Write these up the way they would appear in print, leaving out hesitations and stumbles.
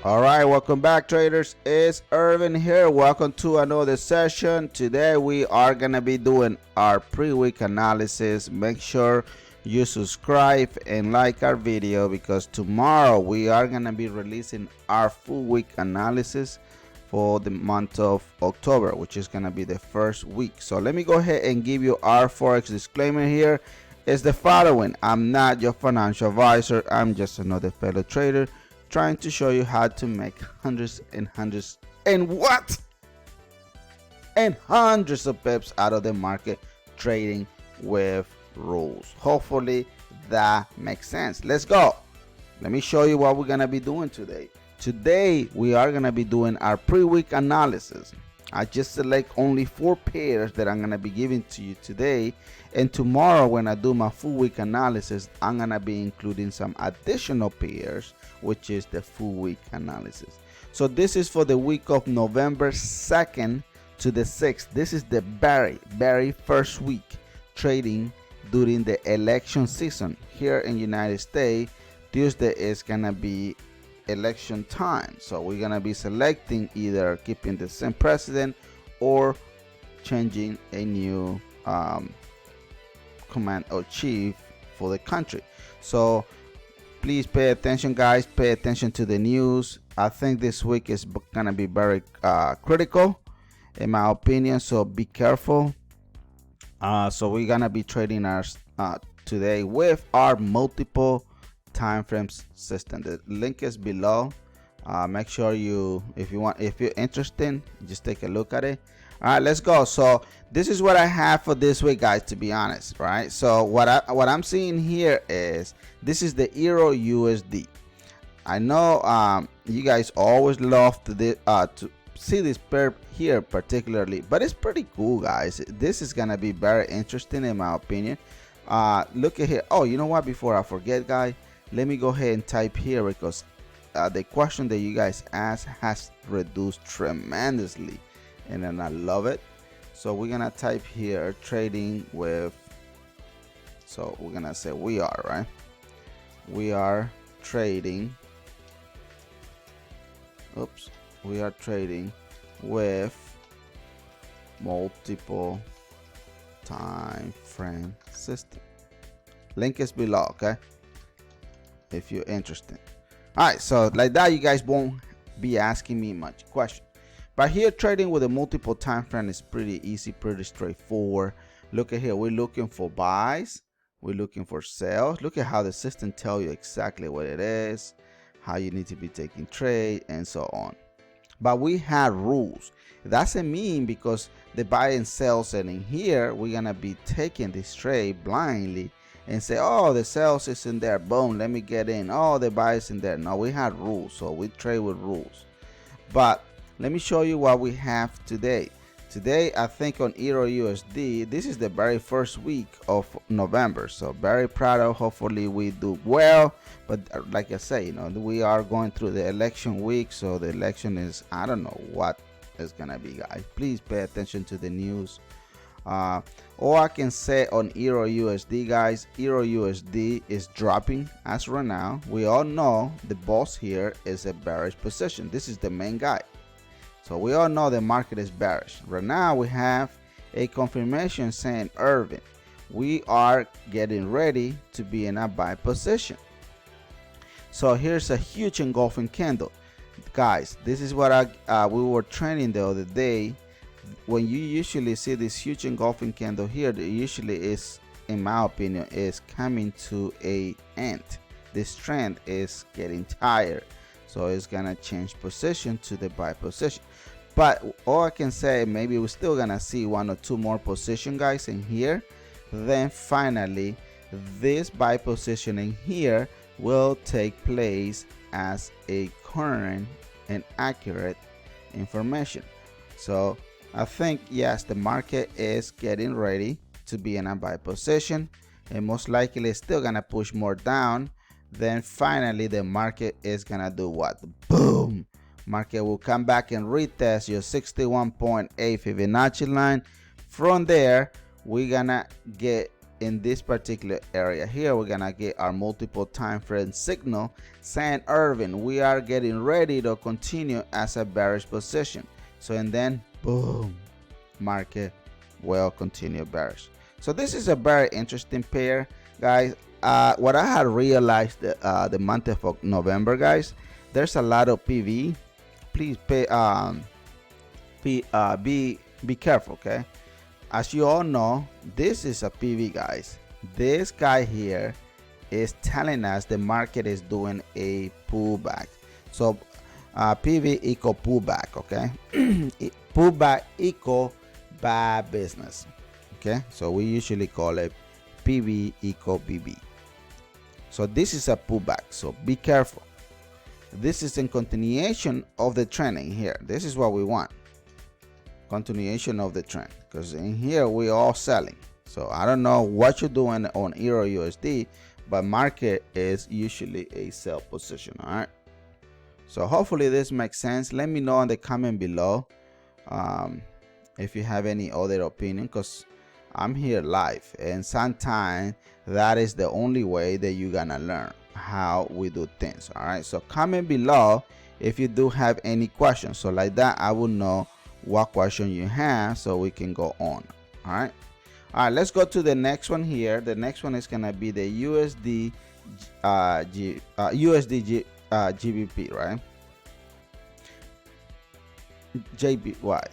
All right, welcome back, traders. It's Irvin here. Welcome to another session. Today we are gonna be doing our pre-week analysis. Make sure you subscribe and like our video because tomorrow we are gonna be releasing our full week analysis for the month of October, which is gonna be the first week. So let me go ahead and give you our Forex disclaimer here. It's the following: I'm not your financial advisor. I'm just another fellow trader trying to show you how to make hundreds and hundreds of pips out of the market trading with rules. Hopefully that makes sense. Let's go. Let me show you what we're gonna be doing today. Today we are gonna be doing our pre-week analysis. I just select only 4 pairs that I'm gonna be giving to you today, and tomorrow when I do my full week analysis, I'm gonna be including some additional pairs, which is the full week analysis. So this is for the week of November 2nd to the 6th. This is the very first week trading during the election season here in United States. Tuesday is gonna be election time, so we're gonna be selecting either keeping the same president or changing a new command or chief for the country. So please pay attention, guys. Pay attention to the news. I think this week is gonna be very critical in my opinion, so be careful. So we're gonna be trading our today with our multiple time frames system. The link is below. Make sure if you're interested, just take a look at it. All right, let's go. So this is what I have for this week, guys, to be honest, right? So what I'm seeing here is this is the Euro USD. I know you guys always love to see this pair here particularly, but it's pretty cool, guys. This is gonna be very interesting in my opinion. Look at here. Oh, you know what, before I forget, guys, let me go ahead and type here because the question that you guys asked has reduced tremendously, and then I love it. So we're gonna type here trading with, so we're gonna say we are trading, we are trading with multiple time frame system. Link is below, okay, if you're interested. All right, so like that you guys won't be asking me much question, but here trading with a multiple time frame is pretty easy, pretty straightforward. Look at here, we're looking for buys, we're looking for sales. Look at how the system tell you exactly what it is, how you need to be taking trade, and so on. But we had rules. It doesn't mean because the buy and sells, and in here we're gonna be taking this trade blindly and say, oh, the sales is in there, boom, let me get in. Oh, the buy is in there. No, we had rules, so we trade with rules. But let me show you what we have today. Today, I think on Euro USD, this is the very first week of November, so very proud of. Hopefully we do well, but like I say, you know, we are going through the election week, so the election is, I don't know what is gonna be, guys. Please pay attention to the news. All I can say on Euro USD, guys, Euro USD is dropping as right now. We all know the boss here is a bearish position. This is the main guy, so we all know the market is bearish. Right now we have a confirmation saying, Irvin, we are getting ready to be in a buy position. So here's a huge engulfing candle, guys. This is what we were training the other day. When you usually see this huge engulfing candle here, it usually is, in my opinion, is coming to a end. This trend is getting tired, so it's gonna change position to the buy position. But all I can say, maybe we're still gonna see 1 or 2 more position, guys, in here. Then finally this buy position in here will take place as a current and accurate information. So I think, yes, the market is getting ready to be in a buy position, and most likely it's still gonna push more down. Then finally the market is gonna do what? Boom! Market will come back and retest your 61.8 Fibonacci line. From there we're gonna get in this particular area here, we're gonna get our multiple time frame signal saying, Irving, we are getting ready to continue as a bearish position. So, and then boom, market will continue bearish. So this is a very interesting pair, guys. What I had realized the month of November, guys, there's a lot of PV. Please be careful, okay? As you all know, this is a PV, guys. This guy here is telling us the market is doing a pullback. So PV equal pullback, okay? Pullback equal bad business, okay? So we usually call it PV equal BB. So this is a pullback, so be careful. This is in continuation of the trending here. This is what we want. Continuation of the trend, because in here we all selling. So I don't know what you're doing on Euro USD, but market is usually a sell position. All right, so hopefully this makes sense. Let me know in the comment below if you have any other opinion, because I'm here live, and sometimes that is the only way that you're gonna learn how we do things. All right, so comment below if you do have any questions, so like that I will know what question you have so we can go on. All right, let's go to the next one here. The next one is gonna be the USD Gbp, right? JPY.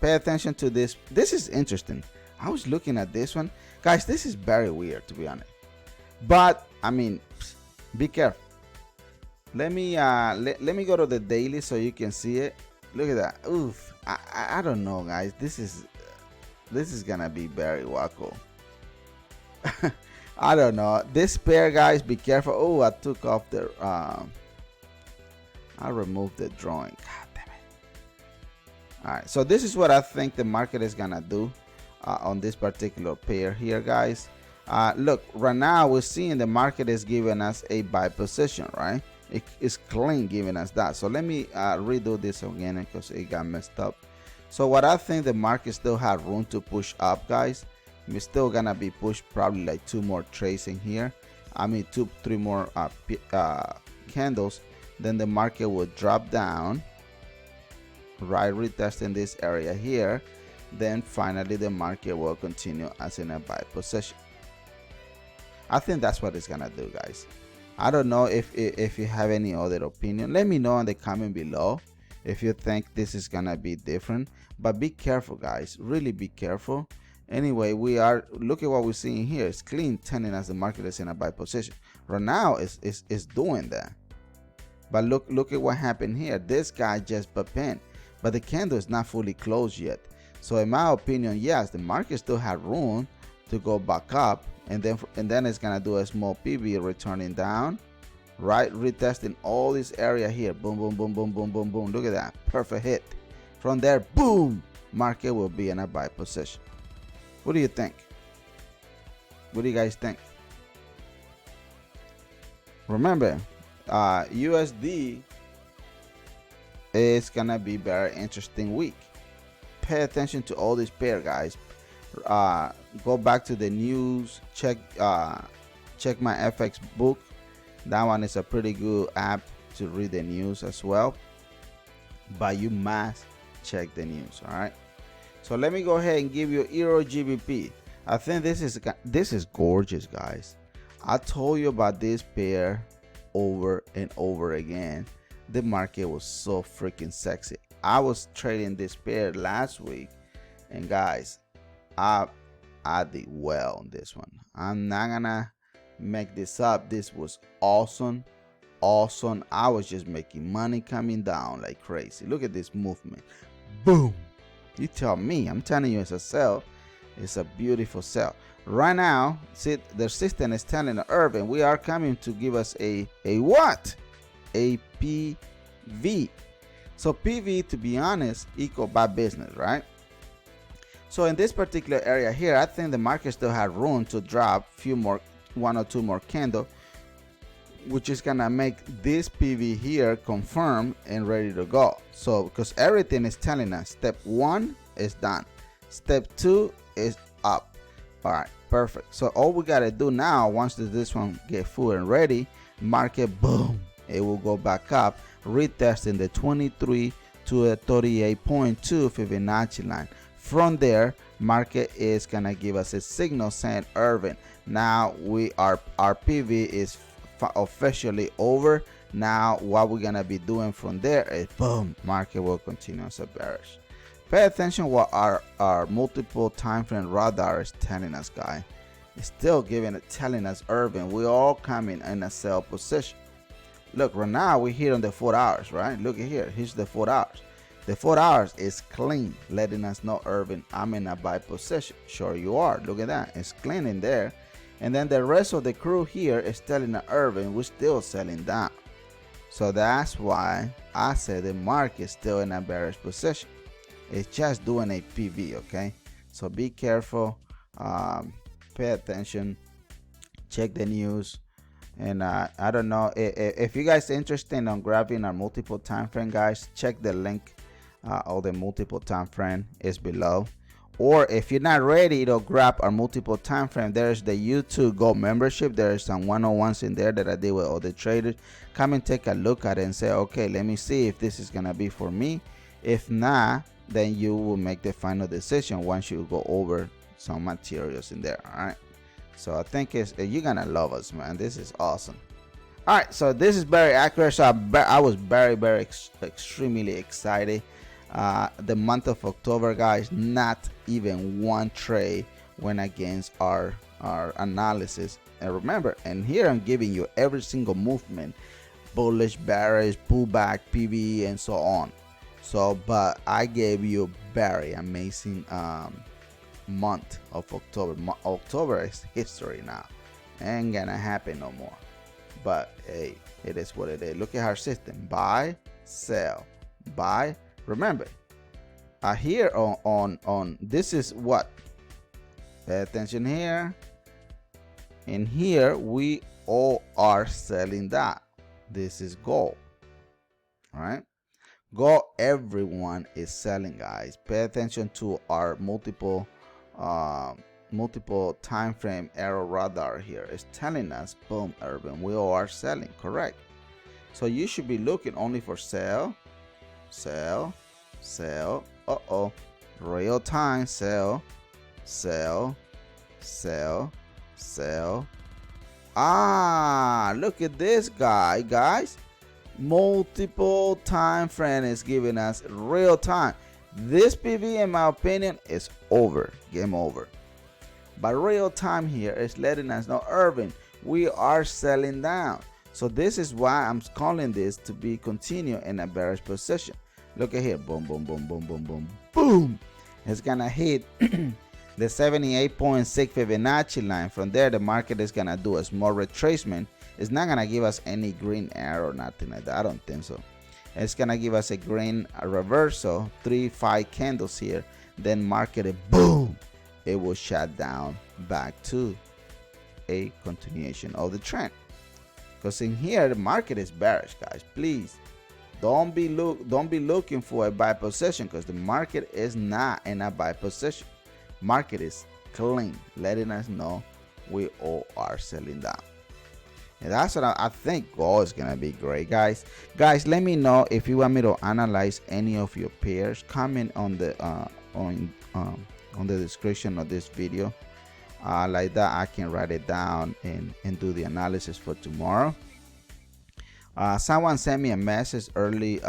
Pay attention to this. This is interesting. I was looking at this one, guys. This is very weird, to be honest, but I mean, be careful. Let me let me go to the daily so you can see it. Look at that. Oof. I don't know, guys. This is gonna be very wacko. I don't know. This pair, guys, be careful. Oh, I took off the I removed the drawing. God damn it. All right, so this is what I think the market is gonna do on this particular pair here, guys. Look, right now we're seeing the market is giving us a buy position, right? It is clean giving us that. So let me redo this again because it got messed up. So what I think, the market still have room to push up, guys. We're still gonna be pushed probably like 2 more trades in here. I mean 2-3 more candles. Then the market will drop down, right, retesting this area here. Then finally the market will continue as in a buy position. I think that's what it's gonna do, guys. I don't know if you have any other opinion. Let me know in the comment below if you think this is gonna be different. But be careful, guys. Really be careful. Anyway, we are, look at what we're seeing here. It's clean, telling us the market is in a buy position. Right now it's doing that. But look at what happened here. This guy just pin, but the candle is not fully closed yet. So in my opinion, yes, the market still had room to go back up, and then it's gonna do a small PV returning down, right, retesting all this area here. Boom, boom, boom, boom, boom, boom, boom. Look at that, perfect hit. From there, boom, market will be in a buy position. What do you think? What do you guys think? Remember, USD is gonna be very interesting week. Pay attention to all these pair, guys. Go back to the news, check my FX book. That one is a pretty good app to read the news as well, but you must check the news. All right, so let me go ahead and give you Euro GBP. I think this is gorgeous, guys. I told you about this pair over and over again. The market was so freaking sexy. I was trading this pair last week, and guys, I did well on this one. I'm not gonna make this up. This was awesome. I was just making money coming down like crazy. Look at this movement. Boom. You tell me. I'm telling you, it's a sell. It's a beautiful sell. Right now, see, the system is telling Irving we are coming to give us a what? A PV. So PV, to be honest, equal buy business, right? So in this particular area here, I think the market still had room to drop one or two more candle, which is gonna make this PV here confirm and ready to go. So because everything is telling us step 1 is done, step 2 is up. All right, perfect. So all we gotta do now, once this one get full and ready, market, boom, it will go back up, retesting the 23 to a 38.2 Fibonacci line. From there, market is gonna give us a signal saying, Irving, now our PV is officially over. Now what we're gonna be doing from there is, boom, market will continue as a bearish. Pay attention what our multiple time frame radar is telling us, guys. It's still telling us, Irving, we're all coming in a sell position. Look, right now we're here on the 4 hours, right? Look at here. Here's the 4 hours. The 4 hours is clean, letting us know, Irving, I'm in a buy position. Sure you are. Look at that. It's clean in there. And then the rest of the crew here is telling Irving, we're still selling down. So that's why I said the market is still in a bearish position. It's just doing a PV, okay? So be careful. Pay attention. Check the news. And I don't know if you guys are interested in grabbing our multiple time frame, guys, check the link of the multiple time frame is below. Or if you're not ready to grab our multiple time frame, there's the YouTube Gold membership. There's some one-on-ones in there that I did with other traders. Come and take a look at it and say, okay, let me see if this is gonna be for me. If not, then you will make the final decision once you go over some materials in there. All right, so I think you're gonna love us, man. This is awesome. All right, so this is very accurate. So I was very extremely excited. The month of October, guys, not even one trade went against our analysis. And remember, and here I'm giving you every single movement, bullish, bearish, pullback, PV, and so on. So, but I gave you a very amazing month of October. October is history now. Ain't gonna happen no more. But hey, it is what it is. Look at our system: buy, sell, buy. Remember, here on this is what. Pay attention here. In here, we all are selling that. This is gold. All right. Gold, everyone is selling, guys. Pay attention to our multiple time frame arrow radar here. It's telling us, boom, Irving, we all are selling, correct? So you should be looking only for sell, sell, sell. Real time, sell, sell, sell, sell. Look at this guy, guys. Multiple time frame is giving us real time. This PV, in my opinion, is over, game over. But real time here is letting us know, Irving, we are selling down. So this is why I'm calling this to be continue in a bearish position. Look at here, boom, boom, boom, boom, boom, boom, boom. It's gonna hit the 78.6 Fibonacci line. From there, the market is gonna do a small retracement. It's not gonna give us any green arrow or nothing like that. I don't think so. It's gonna give us a green reversal, 3-5 candles here. Then market, boom, it will shut down back to a continuation of the trend. Because in here, the market is bearish, guys. Please don't be looking for a buy position, because the market is not in a buy position. Market is clean, letting us know we all are selling down. And that's what I think gold is gonna be great, guys. Guys, let me know if you want me to analyze any of your pairs. Comment on the description of this video. Like that, I can write it down and do the analysis for tomorrow. Someone sent me a message early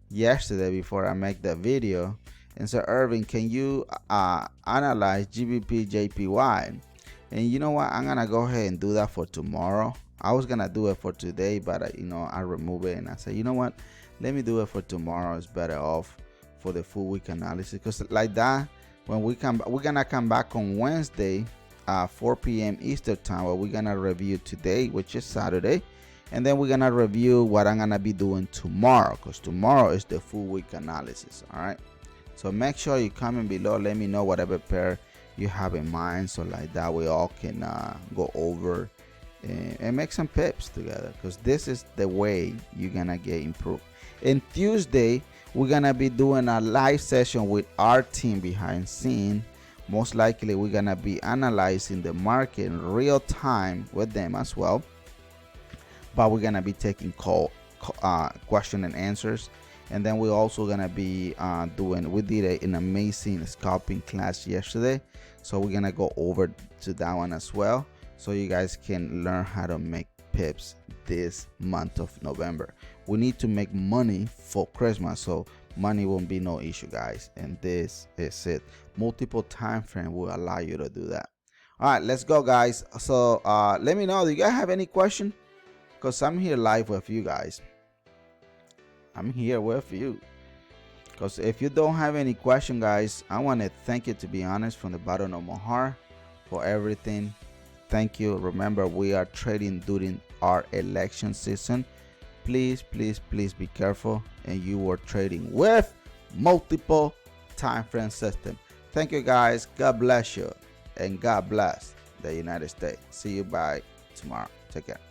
yesterday before I make the video and said, Irving, can you analyze GBP JPY? And you know what, I'm gonna go ahead and do that for tomorrow. I was gonna do it for today, but I removed it and I said, you know what, let me do it for tomorrow. It's better off for the full week analysis, because like that, when we come, we're gonna come back on Wednesday 4 p.m. Eastern time, where we're gonna review today, which is Saturday, and then we're gonna review what I'm gonna be doing tomorrow, because tomorrow is the full week analysis. All right, so make sure you comment below, let me know whatever pair you have in mind, so like that we all can go over and make some pips together, because this is the way you're gonna get improved. And Tuesday we're gonna be doing a live session with our team behind scene, Most likely we're gonna be analyzing the market in real time with them as well, but we're gonna be taking question and answers. And then we're also gonna be we did an amazing scalping class yesterday, so we're gonna go over to that one as well, so you guys can learn how to make pips this month of November. We need to make money for Christmas, so money won't be no issue, guys. And this is it. Multiple time frame will allow you to do that. All right, let's go, guys. So let me know, do you guys have any question? Because I'm here live with you guys. I'm here with you. Because if you don't have any question, guys, I want to thank you, to be honest, from the bottom of my heart for everything. Thank you. Remember, we are trading during our election season. Please, please, please be careful. And you are trading with multiple time frame system. Thank you, guys. God bless you. And God bless the United States. See you by tomorrow. Take care.